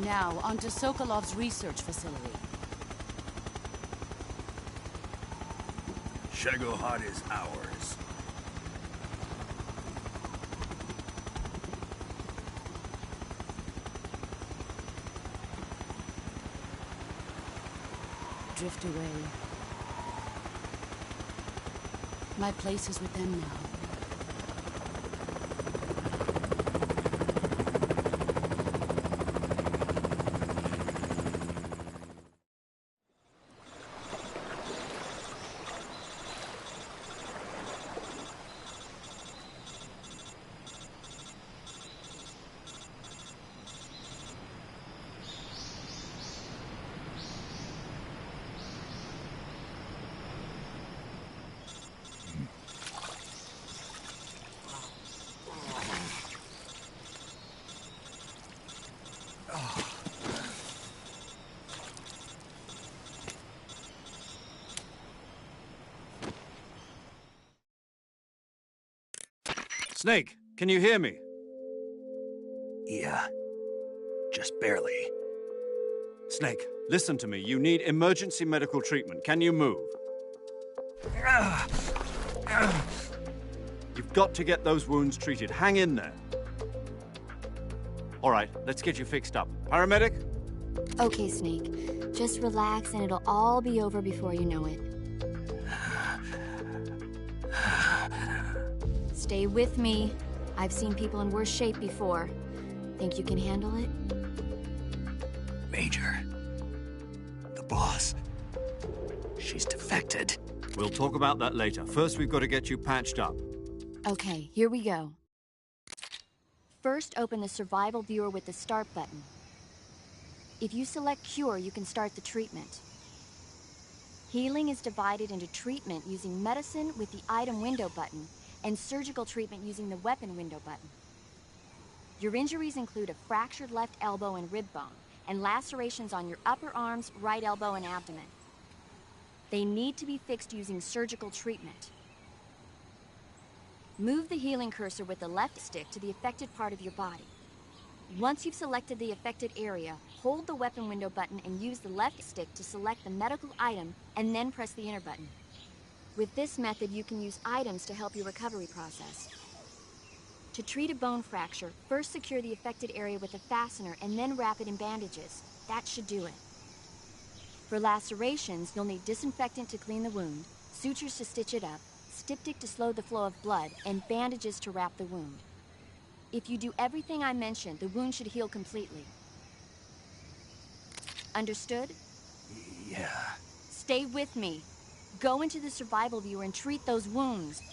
Now, onto Sokolov's research facility. Shagohod is ours. Drift away. My place is with them now. Snake, can you hear me? Yeah. Just barely. Snake, listen to me. You need emergency medical treatment. Can you move? You've We've got to get those wounds treated. Hang in there. All right, let's get you fixed up. Paramedic? Okay, Snake. Just relax and it'll all be over before you know it. Stay with me. I've seen people in worse shape before. Think you can handle it? Major. The boss. She's defected. We'll talk about that later. First, we've got to get you patched up. Okay, here we go. First, open the survival viewer with the start button. If you select Cure, you can start the treatment. Healing is divided into treatment using medicine with the item window button and surgical treatment using the weapon window button. Your injuries include a fractured left elbow and rib bone, and lacerations on your upper arms, right elbow, and abdomen. They need to be fixed using surgical treatment. Move the healing cursor with the left stick to the affected part of your body. Once you've selected the affected area, hold the weapon window button and use the left stick to select the medical item, and then press the enter button. With this method, you can use items to help your recovery process. To treat a bone fracture, first secure the affected area with a fastener and then wrap it in bandages. That should do it. For lacerations, you'll need disinfectant to clean the wound, sutures to stitch it up, styptic to slow the flow of blood, and bandages to wrap the wound. If you do everything I mentioned, the wound should heal completely. Understood? Yeah. Stay with me. Go into the survival viewer and treat those wounds.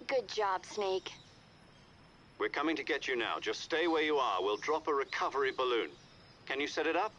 Good job, Snake. We're coming to get you now. Just stay where you are. We'll drop a recovery balloon. Can you set it up?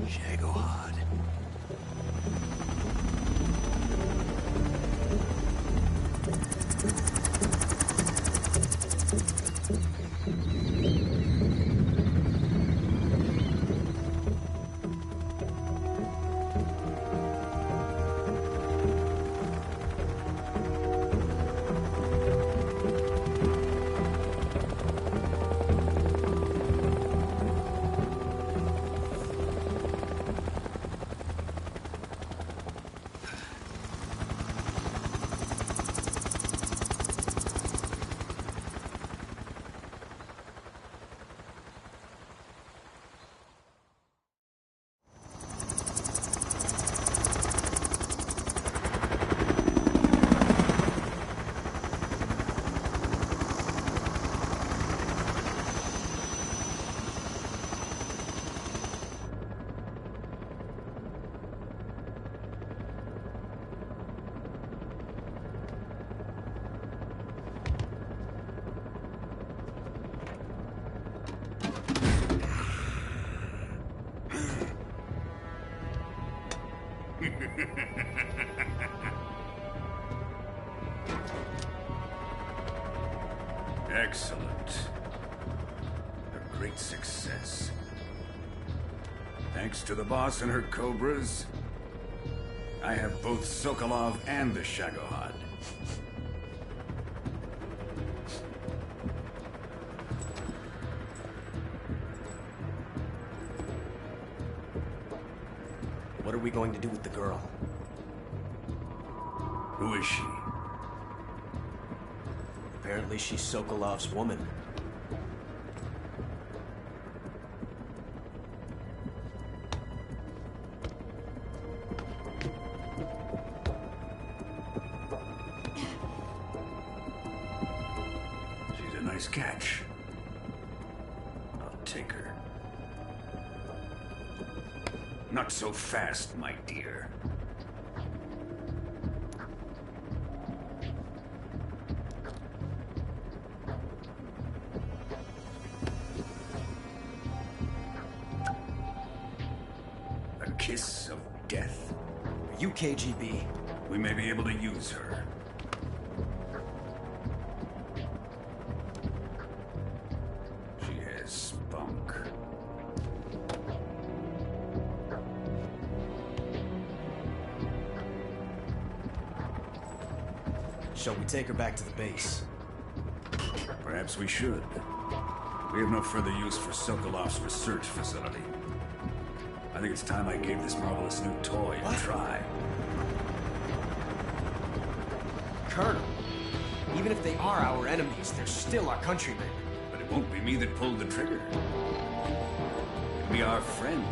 Shit. Excellent. A great success. Thanks to the boss and her cobras, I have both Sokolov and the Shagohod. What are we going to do with the girl? Who is she? Apparently she's Sokolov's woman. She's a nice catch. I'll take her. Not so fast, my dear. A kiss of death? Are you KGB? We may be able to use her. She has spunk. Shall we take her back to the base? Perhaps we should. We have no further use for Sokolov's research facility. I think it's time I gave this marvelous new toy a try. Colonel, even if they are our enemies, they're still our countrymen. But it won't be me that pulled the trigger. It'll be our friend,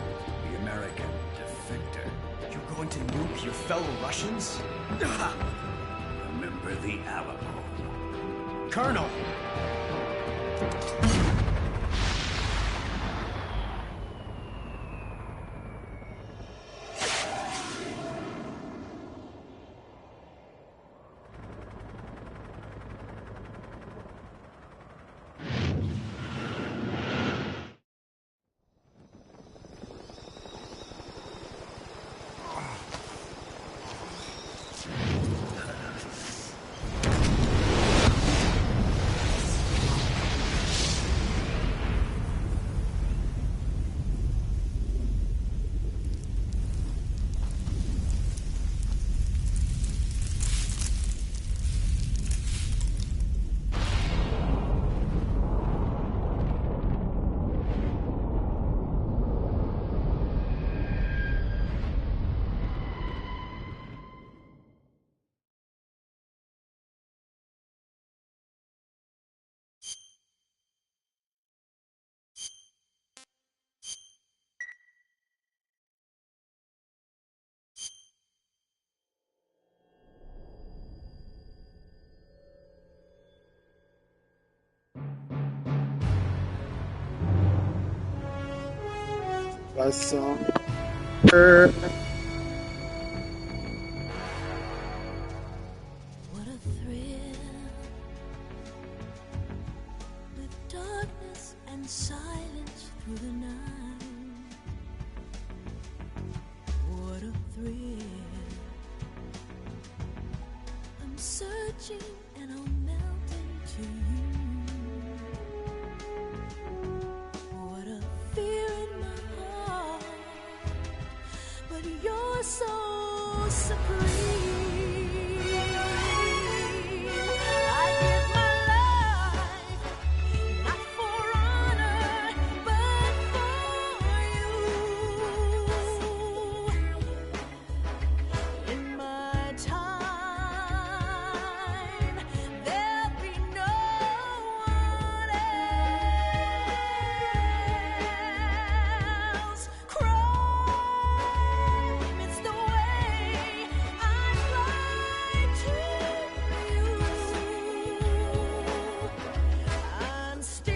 the American defector. You're going to nuke your fellow Russians? Remember the Alamo. Colonel! That's What a thrill, with darkness and silence through the night. What a thrill, I'm searching and I'm melting to you. What a fear in my heart, but you're so supreme. I give my life, not for honor, but for you. In my time, there'll be no one else. Crime, it's the way I fly to you. I'm still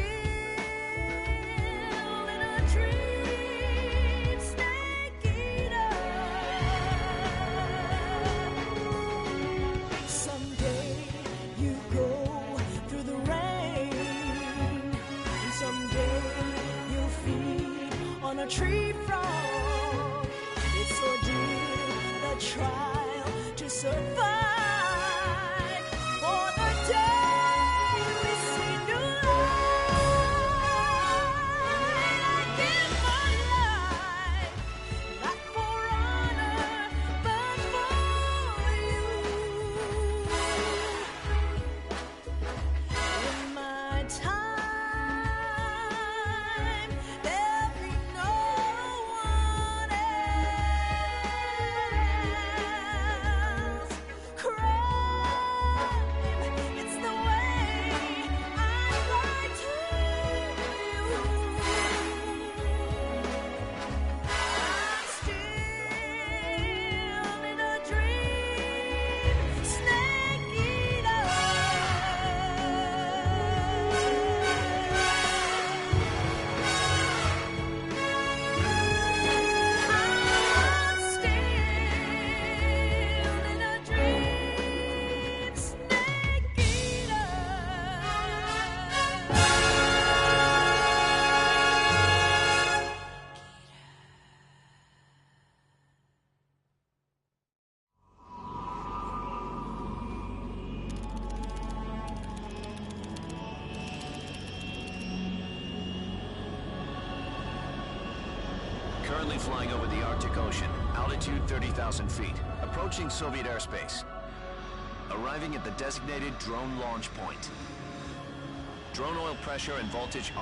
in a dream, snake eater. Someday you go through the rain, and someday you'll feed on a tree frog. It's ordeal that tries Currently flying over the Arctic Ocean, altitude 30,000 feet, approaching Soviet airspace. Arriving at the designated drone launch point. Drone oil pressure and voltage are